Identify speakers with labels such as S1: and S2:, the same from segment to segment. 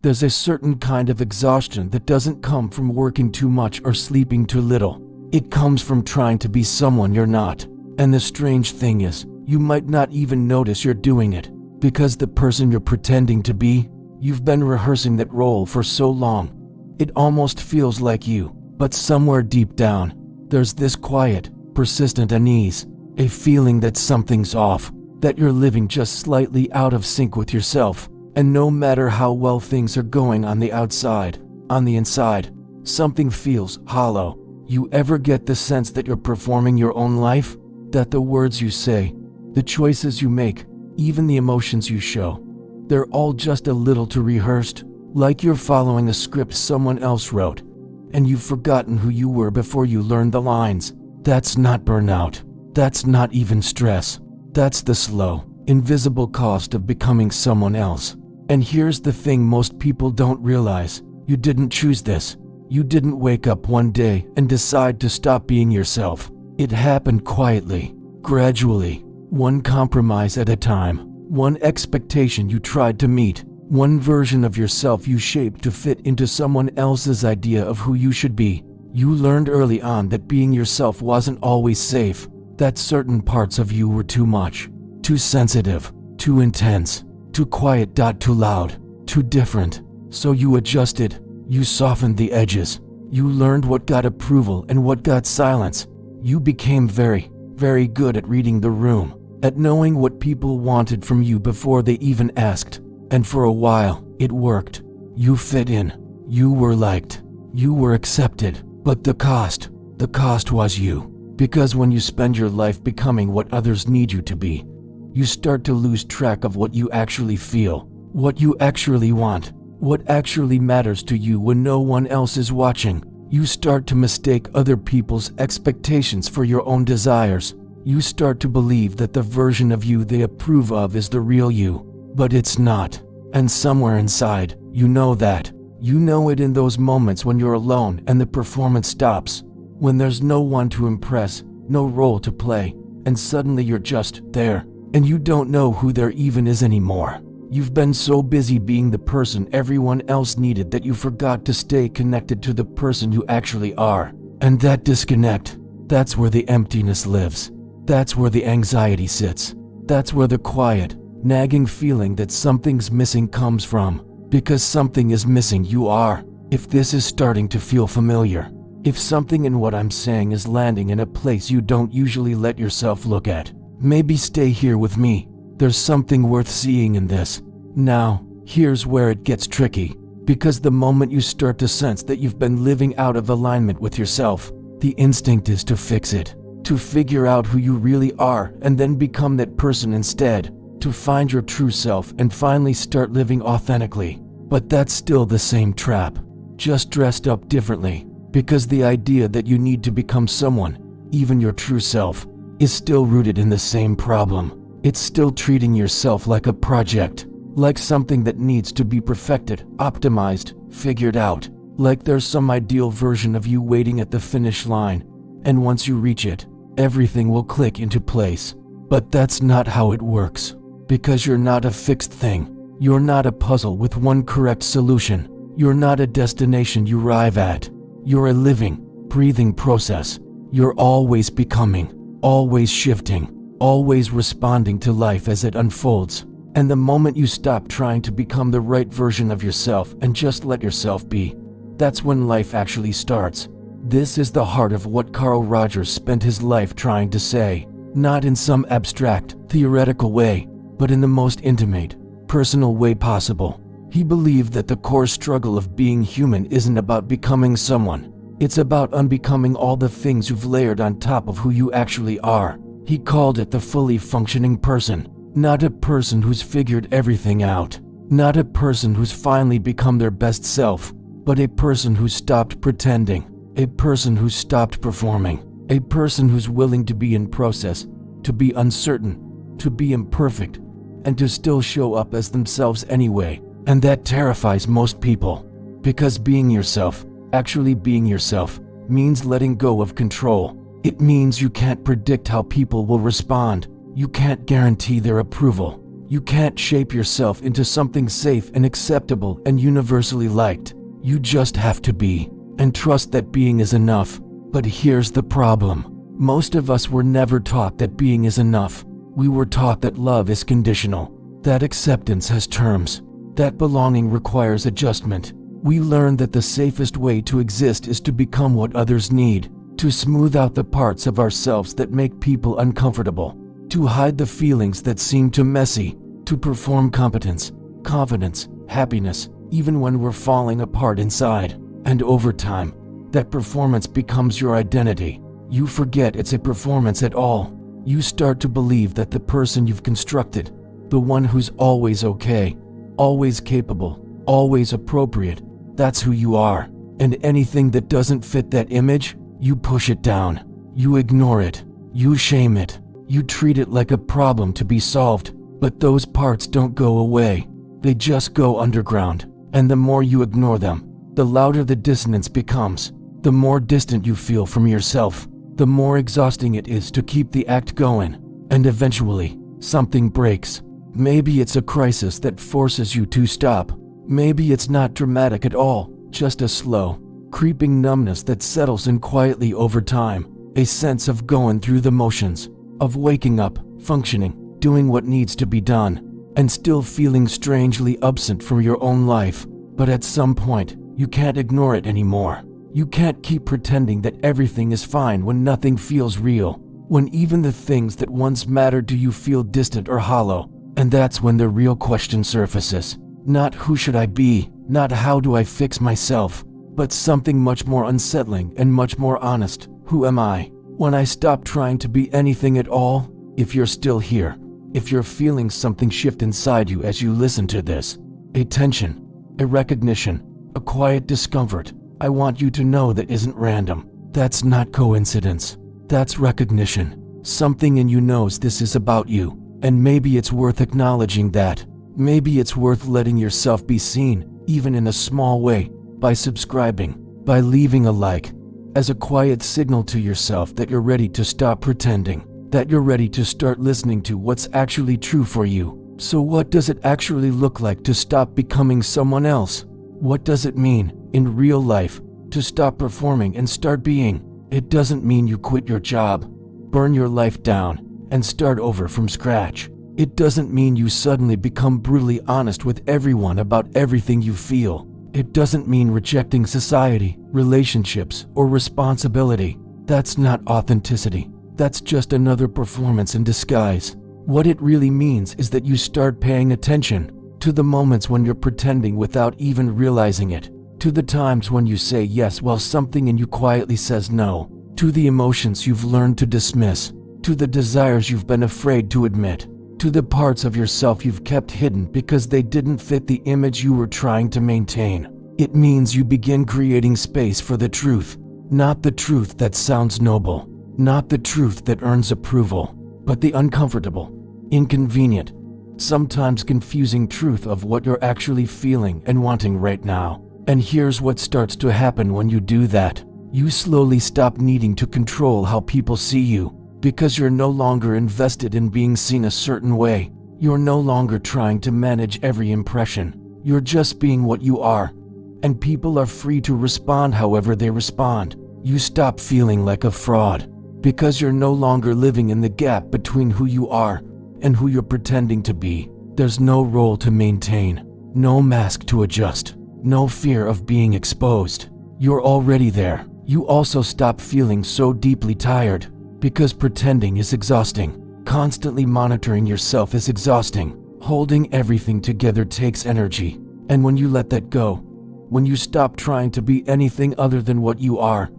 S1: There's a certain kind of exhaustion that doesn't come from working too much or sleeping too little. It comes from trying to be someone you're not. And the strange thing is, you might not even notice you're doing it, because the person you're pretending to be, you've been rehearsing that role for so long. It almost feels like you, but somewhere deep down, there's this quiet, persistent unease, a feeling that something's off, that you're living just slightly out of sync with yourself. And no matter how well things are going on the outside, on the inside, something feels hollow. You ever get the sense that you're performing your own life? That the words you say, the choices you make, even the emotions you show, they're all just a little too rehearsed, like you're following a script someone else wrote, and you've forgotten who you were before you learned the lines. That's not burnout. That's not even stress. That's the slow, invisible cost of becoming someone else. And here's the thing most people don't realize. You didn't choose this. You didn't wake up one day and decide to stop being yourself. It happened quietly, gradually, one compromise at a time, one expectation you tried to meet, one version of yourself you shaped to fit into someone else's idea of who you should be. You learned early on that being yourself wasn't always safe, that certain parts of you were too much, too sensitive, too intense, too quiet, too loud, too different. So you adjusted, you softened the edges, you learned what got approval and what got silence. You became very, very good at reading the room, at knowing what people wanted from you before they even asked. And for a while, it worked. You fit in, you were liked, you were accepted. But the cost was you. Because when you spend your life becoming what others need you to be, you start to lose track of what you actually feel, what you actually want, what actually matters to you when no one else is watching. You start to mistake other people's expectations for your own desires. You start to believe that the version of you they approve of is the real you, but it's not. And somewhere inside, you know that. You know it in those moments when you're alone and the performance stops, when there's no one to impress, no role to play, and suddenly you're just there. And you don't know who there even is anymore. You've been so busy being the person everyone else needed that you forgot to stay connected to the person you actually are. And that disconnect, that's where the emptiness lives. That's where the anxiety sits. That's where the quiet, nagging feeling that something's missing comes from. Because something is missing, you are. If this is starting to feel familiar, if something in what I'm saying is landing in a place you don't usually let yourself look at, maybe stay here with me. There's something worth seeing in this. Now, here's where it gets tricky. Because the moment you start to sense that you've been living out of alignment with yourself, the instinct is to fix it, to figure out who you really are and then become that person instead, to find your true self and finally start living authentically. But that's still the same trap, just dressed up differently, because the idea that you need to become someone, even your true self, is still rooted in the same problem. It's still treating yourself like a project, like something that needs to be perfected, optimized, figured out, like there's some ideal version of you waiting at the finish line, and once you reach it, everything will click into place. But that's not how it works, because you're not a fixed thing. You're not a puzzle with one correct solution. You're not a destination you arrive at. You're a living, breathing process. You're always becoming, always shifting, always responding to life as it unfolds. And the moment you stop trying to become the right version of yourself and just let yourself be, that's when life actually starts. This is the heart of what Carl Rogers spent his life trying to say, not in some abstract, theoretical way, but in the most intimate, personal way possible. He believed that the core struggle of being human isn't about becoming someone. It's about unbecoming all the things you've layered on top of who you actually are. He called it the fully functioning person. Not a person who's figured everything out. Not a person who's finally become their best self, but a person who's stopped pretending. A person who's stopped performing. A person who's willing to be in process, to be uncertain, to be imperfect, and to still show up as themselves anyway. And that terrifies most people, because being yourself, actually being yourself, means letting go of control. It means you can't predict how people will respond. You can't guarantee their approval. You can't shape yourself into something safe and acceptable and universally liked. You just have to be, and trust that being is enough. But here's the problem. Most of us were never taught that being is enough. We were taught that love is conditional, that acceptance has terms, that belonging requires adjustment. We learned that the safest way to exist is to become what others need, to smooth out the parts of ourselves that make people uncomfortable, to hide the feelings that seem too messy, to perform competence, confidence, happiness, even when we're falling apart inside. And over time, that performance becomes your identity. You forget it's a performance at all. You start to believe that the person you've constructed, the one who's always okay, always capable, always appropriate, that's who you are. And anything that doesn't fit that image, you push it down. You ignore it. You shame it. You treat it like a problem to be solved. But those parts don't go away. They just go underground. And the more you ignore them, the louder the dissonance becomes. The more distant you feel from yourself, the more exhausting it is to keep the act going. And eventually, something breaks. Maybe it's a crisis that forces you to stop. Maybe it's not dramatic at all, just a slow, creeping numbness that settles in quietly over time. A sense of going through the motions, of waking up, functioning, doing what needs to be done, and still feeling strangely absent from your own life. But at some point, you can't ignore it anymore. You can't keep pretending that everything is fine when nothing feels real, when even the things that once mattered to you feel distant or hollow. And that's when the real question surfaces. Not who should I be, not how do I fix myself, but something much more unsettling and much more honest. Who am I? When I stop trying to be anything at all. If you're still here, if you're feeling something shift inside you as you listen to this, a tension, a recognition, a quiet discomfort, I want you to know that isn't random. That's not coincidence. That's recognition. Something in you knows this is about you, and maybe it's worth acknowledging that. Maybe it's worth letting yourself be seen, even in a small way, by subscribing, by leaving a like, as a quiet signal to yourself that you're ready to stop pretending, that you're ready to start listening to what's actually true for you. So what does it actually look like to stop becoming someone else? What does it mean, in real life, to stop performing and start being? It doesn't mean you quit your job, burn your life down, and start over from scratch. It doesn't mean you suddenly become brutally honest with everyone about everything you feel. It doesn't mean rejecting society, relationships, or responsibility. That's not authenticity. That's just another performance in disguise. What it really means is that you start paying attention to the moments when you're pretending without even realizing it, to the times when you say yes while something in you quietly says no, to the emotions you've learned to dismiss, to the desires you've been afraid to admit, to the parts of yourself you've kept hidden because they didn't fit the image you were trying to maintain. It means you begin creating space for the truth, not the truth that sounds noble, not the truth that earns approval, but the uncomfortable, inconvenient, sometimes confusing truth of what you're actually feeling and wanting right now. And here's what starts to happen when you do that. You slowly stop needing to control how people see you, because you're no longer invested in being seen a certain way. You're no longer trying to manage every impression. You're just being what you are. And people are free to respond however they respond. You stop feeling like a fraud, because you're no longer living in the gap between who you are and who you're pretending to be. There's no role to maintain, no mask to adjust, no fear of being exposed. You're already there. You also stop feeling so deeply tired, because pretending is exhausting. Constantly monitoring yourself is exhausting. Holding everything together takes energy. And when you let that go, when you stop trying to be anything other than what you are,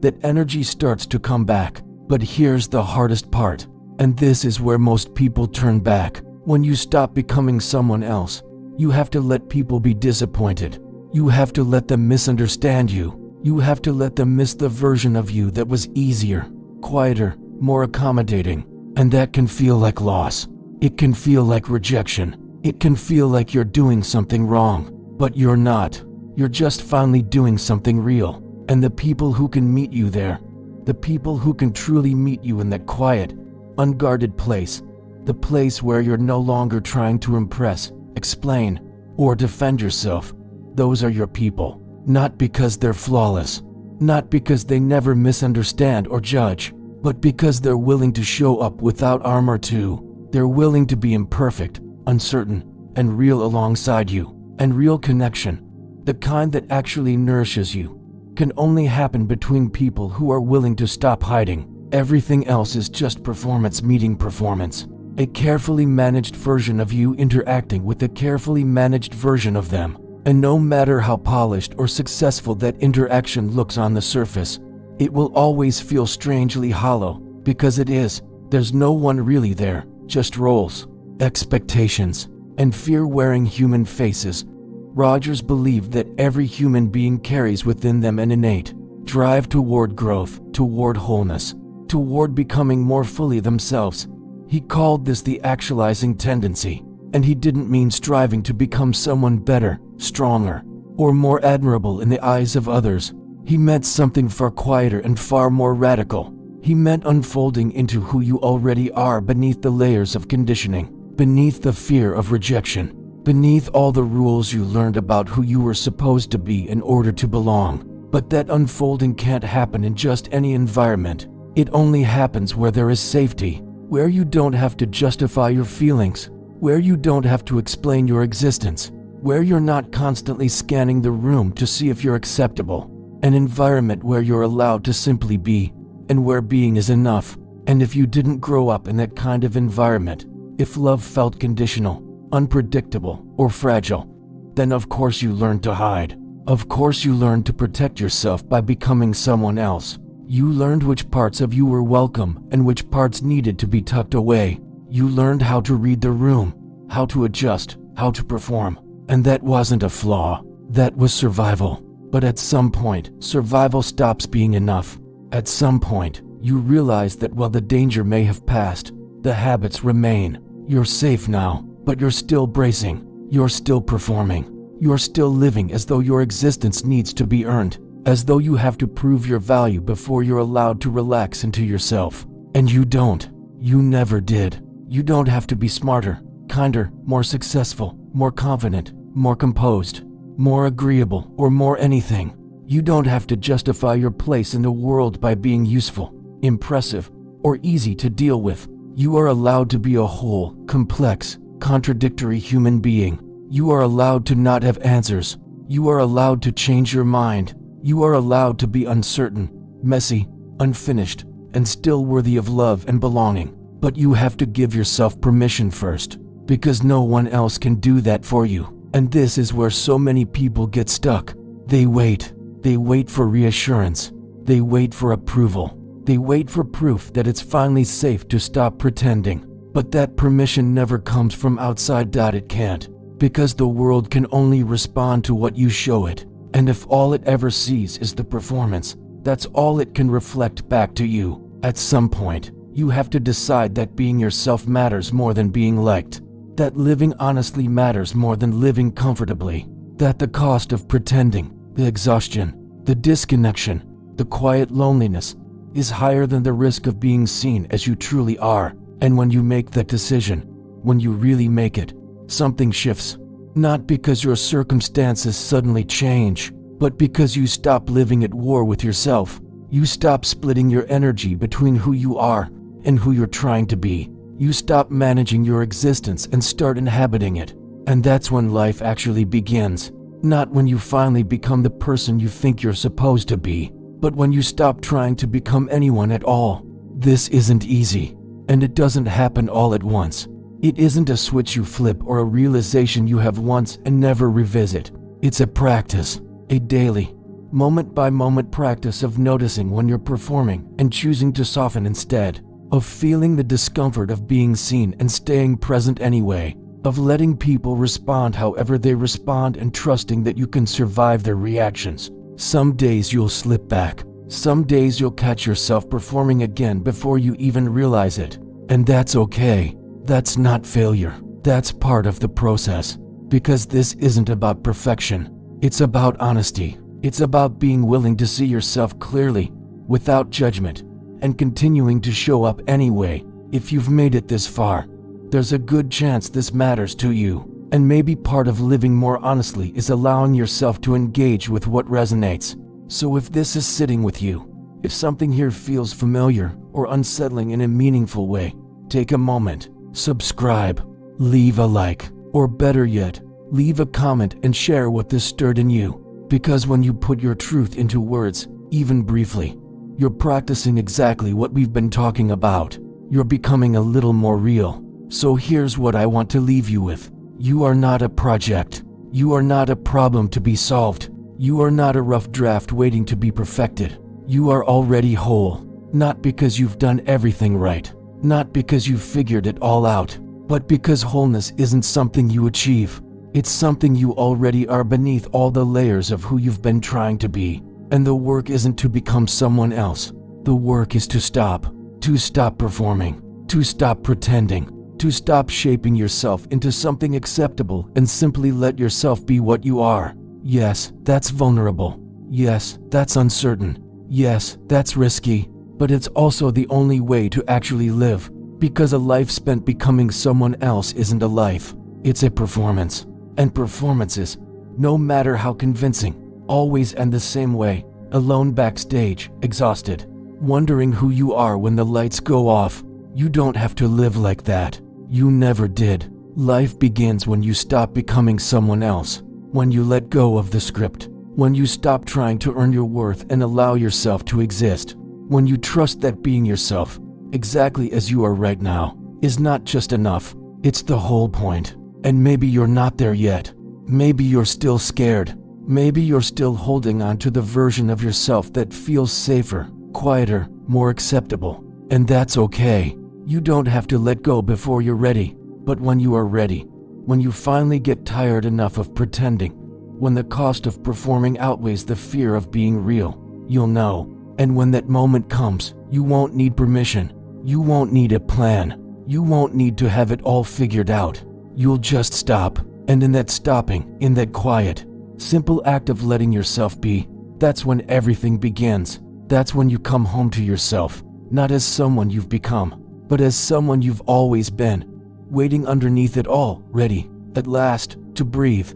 S1: that energy starts to come back. But here's the hardest part, and this is where most people turn back. When you stop becoming someone else, you have to let people be disappointed. You have to let them misunderstand you. You have to let them miss the version of you that was easier, quieter, more accommodating. And that can feel like loss. It can feel like rejection. It can feel like you're doing something wrong. But you're not. You're just finally doing something real. And the people who can meet you there, the people who can truly meet you in that quiet, unguarded place, the place where you're no longer trying to impress, explain, or defend yourself. Those are your people, not because they're flawless, not because they never misunderstand or judge, but because they're willing to show up without armor too. They're willing to be imperfect, uncertain, and real alongside you. And real connection, the kind that actually nourishes you, can only happen between people who are willing to stop hiding. Everything else is just performance meeting performance. A carefully managed version of you interacting with a carefully managed version of them. And no matter how polished or successful that interaction looks on the surface, it will always feel strangely hollow, because it is. There's no one really there, just roles, expectations, and fear-wearing human faces. Rogers believed that every human being carries within them an innate drive toward growth, toward wholeness, toward becoming more fully themselves. He called this the actualizing tendency, and he didn't mean striving to become someone better, stronger, or more admirable in the eyes of others. He meant something far quieter and far more radical. He meant unfolding into who you already are beneath the layers of conditioning, beneath the fear of rejection, beneath all the rules you learned about who you were supposed to be in order to belong. But that unfolding can't happen in just any environment. It only happens where there is safety, where you don't have to justify your feelings, where you don't have to explain your existence, where you're not constantly scanning the room to see if you're acceptable. An environment where you're allowed to simply be, and where being is enough. And if you didn't grow up in that kind of environment, if love felt conditional, unpredictable, or fragile, then of course you learned to hide. Of course you learned to protect yourself by becoming someone else. You learned which parts of you were welcome and which parts needed to be tucked away. You learned how to read the room, how to adjust, how to perform. And that wasn't a flaw. That was survival. But at some point, survival stops being enough. At some point, you realize that while the danger may have passed, the habits remain. You're safe now, but you're still bracing. You're still performing. You're still living as though your existence needs to be earned, as though you have to prove your value before you're allowed to relax into yourself. And you don't. You never did. You don't have to be smarter, kinder, more successful, more confident, more composed, more agreeable, or more anything. You don't have to justify your place in the world by being useful, impressive, or easy to deal with. You are allowed to be a whole, complex, contradictory human being. You are allowed to not have answers. You are allowed to change your mind. You are allowed to be uncertain, messy, unfinished, and still worthy of love and belonging. But you have to give yourself permission first, because no one else can do that for you. And this is where so many people get stuck. They wait. They wait for reassurance. They wait for approval. They wait for proof that it's finally safe to stop pretending. But that permission never comes from outside. It can't. Because the world can only respond to what you show it. And if all it ever sees is the performance, that's all it can reflect back to you. At some point, you have to decide that being yourself matters more than being liked. That living honestly matters more than living comfortably. That the cost of pretending, the exhaustion, the disconnection, the quiet loneliness, is higher than the risk of being seen as you truly are. And when you make that decision, when you really make it, something shifts. Not because your circumstances suddenly change, but because you stop living at war with yourself. You stop splitting your energy between who you are and who you're trying to be. You stop managing your existence and start inhabiting it. And that's when life actually begins. Not when you finally become the person you think you're supposed to be, but when you stop trying to become anyone at all. This isn't easy, and it doesn't happen all at once. It isn't a switch you flip or a realization you have once and never revisit. It's a practice, a daily, moment-by-moment practice of noticing when you're performing and choosing to soften instead, of feeling the discomfort of being seen and staying present anyway, of letting people respond however they respond and trusting that you can survive their reactions. Some days you'll slip back. Some days you'll catch yourself performing again before you even realize it. And that's okay. That's not failure. That's part of the process. Because this isn't about perfection. It's about honesty. It's about being willing to see yourself clearly, without judgment, and continuing to show up anyway. If you've made it this far, There's a good chance this matters to you. And maybe part of living more honestly is allowing yourself to engage with what resonates. So if this is sitting with you, if something here feels familiar or unsettling in a meaningful way, take a moment, subscribe, leave a like, or better yet, leave a comment and share what this stirred in you. Because when you put your truth into words, even briefly, you're practicing exactly what we've been talking about. You're becoming a little more real. So here's what I want to leave you with. You are not a project. You are not a problem to be solved. You are not a rough draft waiting to be perfected. You are already whole. Not because you've done everything right. Not because you've figured it all out. But because wholeness isn't something you achieve. It's something you already are beneath all the layers of who you've been trying to be. And the work isn't to become someone else. The work is to stop. To stop performing. To stop pretending. To stop shaping yourself into something acceptable and simply let yourself be what you are. Yes, that's vulnerable. Yes, that's uncertain. Yes, that's risky. But it's also the only way to actually live. Because a life spent becoming someone else isn't a life. It's a performance. And performances, no matter how convincing, always end the same way. Alone backstage, exhausted, wondering who you are when the lights go off. You don't have to live like that. You never did. Life begins when you stop becoming someone else. When you let go of the script. When you stop trying to earn your worth and allow yourself to exist. When you trust that being yourself, exactly as you are right now, is not just enough. It's the whole point. And maybe you're not there yet. Maybe you're still scared. Maybe you're still holding on to the version of yourself that feels safer, quieter, more acceptable. And that's okay. You don't have to let go before you're ready. But when you are ready, when you finally get tired enough of pretending, when the cost of performing outweighs the fear of being real, you'll know. And when that moment comes, you won't need permission. You won't need a plan. You won't need to have it all figured out. You'll just stop. And in that stopping, in that quiet, simple act of letting yourself be, that's when everything begins. That's when you come home to yourself, not as someone you've become, but as someone you've always been, waiting underneath it all, ready, at last, to breathe.